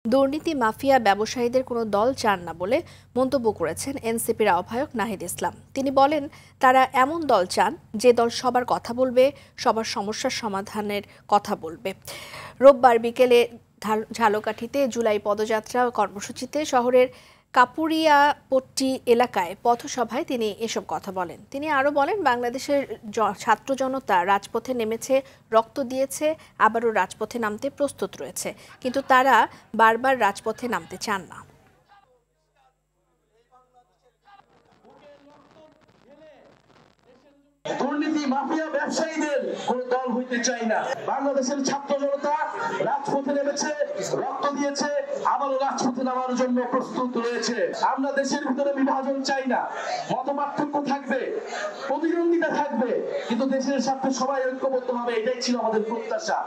দুর্নীতি মাফিয়া ব্যবসায়ীদের কোনো দল চান না বলে মন্তব্য করেছেন এনসিপির আহ্বায়ক নাহিদ ইসলাম। তিনি বলেন, তারা এমন দল চান যে দল সবার কথা বলবে, সবার সমস্যার সমাধানের কথা বলবে। রোববার বিকেলে ঝালকাঠিতে জুলাই পদযাত্রা কর্মসূচিতে শহরের কাপুরিয়াপট্টি এলাকায় পথসভায় তিনি এসব কথা বলেন। তিনি আরও বলেন, বাংলাদেশের ছাত্র জনতা রাজপথে নেমেছে, রক্ত দিয়েছে, আবারও রাজপথে নামতে প্রস্তুত রয়েছে, কিন্তু তারা বারবার রাজপথে নামতে চান না। দুর্নীতি মাফিয়া ব্যবসায়ীদের কোন দল হইতে চাই না। বাংলাদেশের ছাত্র জনতা রাজপথে নেমেছে, রক্ত দিয়েছে, আবারও রাজপথে নামার জন্য প্রস্তুত রয়েছে। আমরা দেশের ভিতরে বিভাজন চাই না। মতপার্থক্য থাকবে, প্রতিদ্বন্দ্বিতা থাকবে, কিন্তু দেশের স্বার্থে সবাই ঐক্যবদ্ধ হবে, এটাই ছিল আমাদের প্রত্যাশা।